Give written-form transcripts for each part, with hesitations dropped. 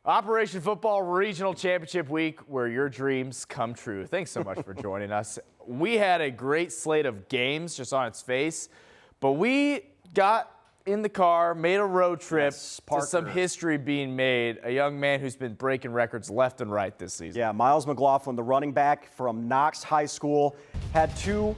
Operation Football Regional Championship Week, where your dreams come true. Thanks so much for joining us. We had a great slate of games just on its face, but we got in the car, made a road trip to some history being made. A young man who's been breaking records left and right this season. Yeah, Miles McLaughlin, the running back from Knox High School, had two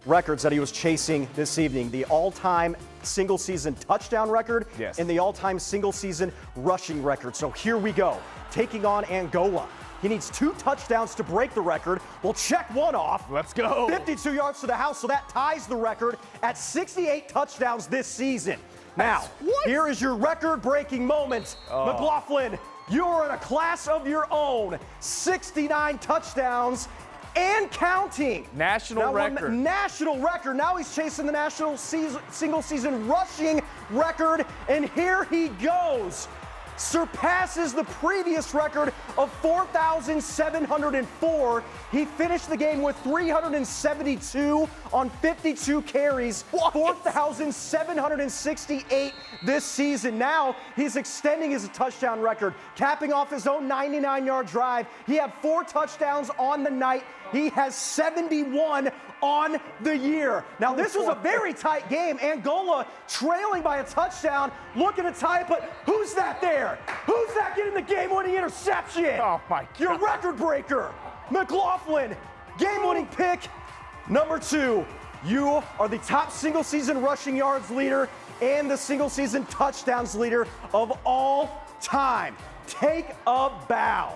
records that he was chasing this evening. The all-time single-season touchdown record and the all-time single-season rushing record. So here we go, taking on Angola. He needs 2 touchdowns to break the record. We'll check one off. Let's go. 52 yards to the house, so that ties the record at 68 touchdowns this season. Now, here is your record-breaking moment. McLaughlin, you are in a class of your own. 69 touchdowns and counting. National record. National record. Now he's chasing the national single-season rushing record, and here he goes. Surpasses the previous record of 4,704. He finished the game with 372 on 52 carries. 4,768 this season. Now he's extending his touchdown record, capping off his own 99-yard drive. He had 4 touchdowns on the night. He has 71 on the year. Now, this was a very tight game. Angola trailing by a touchdown, looking to tie it, but who's that there? Who's that getting the game-winning interception? Oh, my God. Your record breaker, McLaughlin, game-winning pick number 2. You are the top single-season rushing yards leader and the single-season touchdowns leader of all time. Take a bow.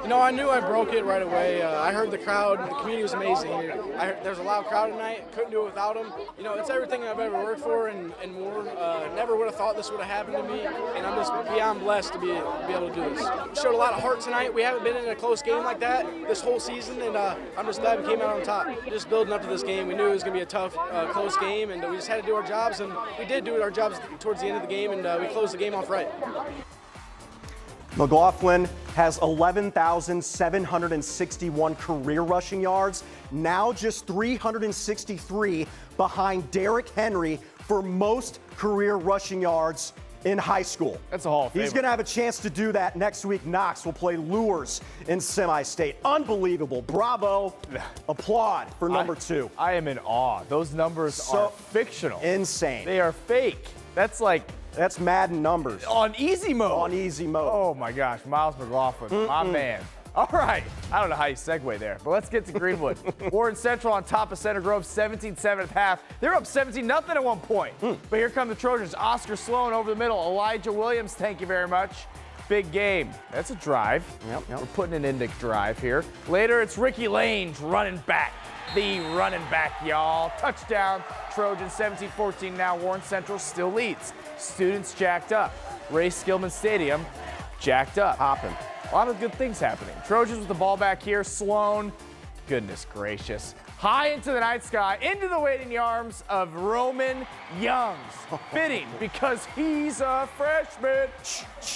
You know, I knew I broke it right away. I heard the crowd. The community was amazing here. There's a loud crowd tonight. Couldn't do it without them. You know, it's everything I've ever worked for and more. Never would have thought this would have happened to me, and I'm just beyond blessed to be able to do this. We showed a lot of heart tonight. We haven't been in a close game like that this whole season, and I'm just glad we came out on top. Just building up to this game, we knew it was going to be a tough, close game, and we just had to do our jobs, and we did do our jobs towards the end of the game, and we closed the game off right. McLaughlin has 11,761 career rushing yards, now just 363 behind Derrick Henry for most career rushing yards in high school. That's a Hall of Famer. He's going to have a chance to do that next week. Knox will play Lures in semi-state. Unbelievable. Bravo. Applaud for number 2. I am in awe. Those numbers are fictional. Insane. They are fake. That's Madden numbers. On easy mode. On easy mode. Oh, my gosh. Miles McLaughlin, my man. All right. I don't know how you segue there, but let's get to Greenwood. Warren Central on top of Center Grove, 17-7 at half. They're up 17-0 at one point. But here come the Trojans. Oscar Sloan over the middle. Elijah Williams, thank you very much. Big game. That's a drive. Yep. We're putting an Indic drive here. Later, it's Ricky Lange running back. The running back, y'all. Touchdown. Trojans 17-14 now. Warren Central still leads. Students jacked up. Ray Skillman Stadium jacked up. Hopping. A lot of good things happening. Trojans with the ball back here. Sloan, goodness gracious. High into the night sky, into the waiting arms of Roman Youngs. Fitting because he's a freshman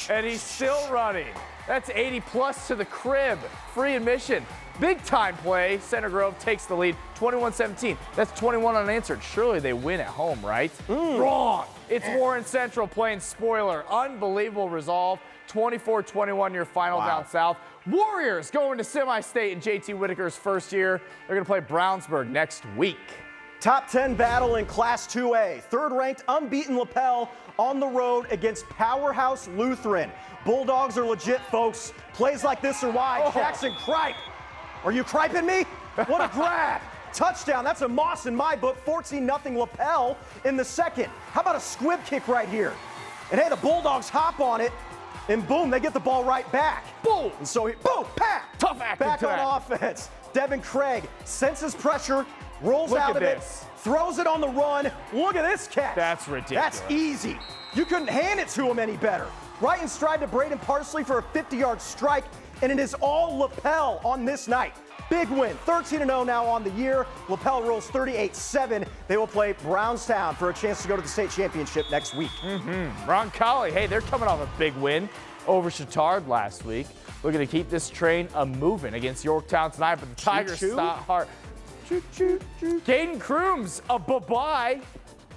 and he's still running. That's 80 plus to the crib. Free admission. Big time play. Center Grove takes the lead. 21-17. That's 21 unanswered. Surely they win at home, right? Wrong. It's Warren Central playing spoiler. Unbelievable resolve. 24-21 your final down south. Warriors going to semi-state in JT Whitaker's first year. They're going to play Brownsburg next week. Top 10 battle in Class 2A. Third-ranked unbeaten Lapel on the road against Powerhouse Lutheran. Bulldogs are legit, folks. Plays like this are why. Jackson Kripe. Are you criping me? What a grab. Touchdown. That's a Moss in my book. 14-0 Lapel in the second. How about a squib kick right here? And hey, the Bulldogs hop on it, and boom, they get the ball right back. Boom. And so, boom, pat. Tough acting back on offense. Devin Craig senses pressure, rolls out of it, throws it on the run. Look at this catch. That's ridiculous. That's easy. You couldn't hand it to him any better. Right in stride to Braden Parsley for a 50-yard strike, and it is all Lapel on this night. Big win, 13-0 now on the year. Lapel rolls 38-7. They will play Brownstown for a chance to go to the state championship next week. Roncalli, hey, they're coming off a big win over Chittard last week. Looking to keep this train a-moving against Yorktown tonight, but the Tigers stop hard. Caden Crooms, a bye-bye.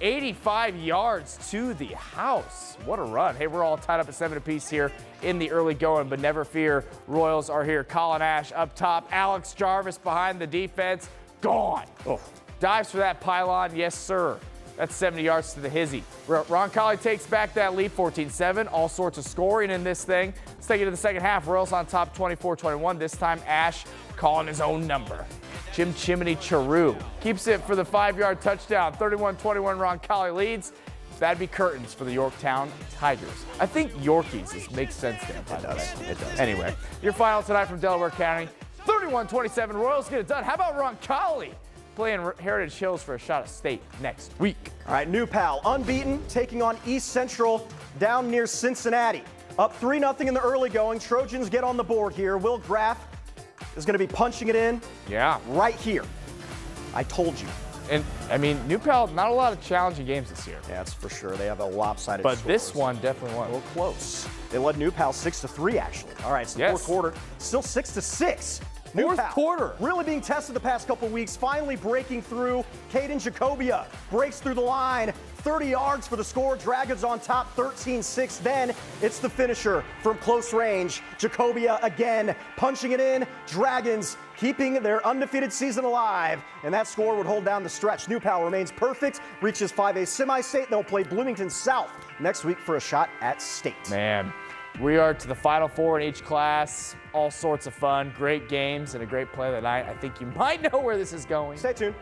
85 yards to the house. What a run. Hey, we're all tied up at 7 apiece here in the early going, but never fear. Royals are here. Colin Ash up top. Alex Jarvis behind the defense. Gone. Oh. Dives for that pylon. Yes, sir. That's 70 yards to the hizzy. Roncalli takes back that lead, 14-7. All sorts of scoring in this thing. Let's take it to the second half. Royals on top, 24-21. This time, Ash calling his own number. Jim Chimney Charu keeps it for the 5-yard touchdown. 31-21, Roncalli leads. That'd be curtains for the Yorktown Tigers. I think Yorkies makes sense there, by the way. It does. Anyway, your final tonight from Delaware County. 31-27, Royals get it done. How about Roncalli playing Heritage Hills for a shot at state next week? All right, New Pal, unbeaten, taking on East Central down near Cincinnati. Up 3-0 in the early going. Trojans get on the board here. Will Graff is going to be punching it in right here. I told you. And, I mean, New Pal, not a lot of challenging games this year. Yeah, that's for sure. They have a lopsided But scores. this one definitely A won. little close. They led New Pal 6-3, actually. All right, it's the fourth quarter. Still 6-6. New Fourth Pal quarter. really being tested the past couple weeks, finally breaking through. Caden Jacobia breaks through the line. 30 yards for the score. Dragons on top, 13-6. Then it's the finisher from close range. Jacobia again punching it in. Dragons keeping their undefeated season alive. And that score would hold down the stretch. New Pal remains perfect, reaches 5A semi-state. They'll play Bloomington South next week for a shot at state. Man, we are to the Final Four in each class. All sorts of fun, great games, and a great play of the night. I think you might know where this is going. Stay tuned.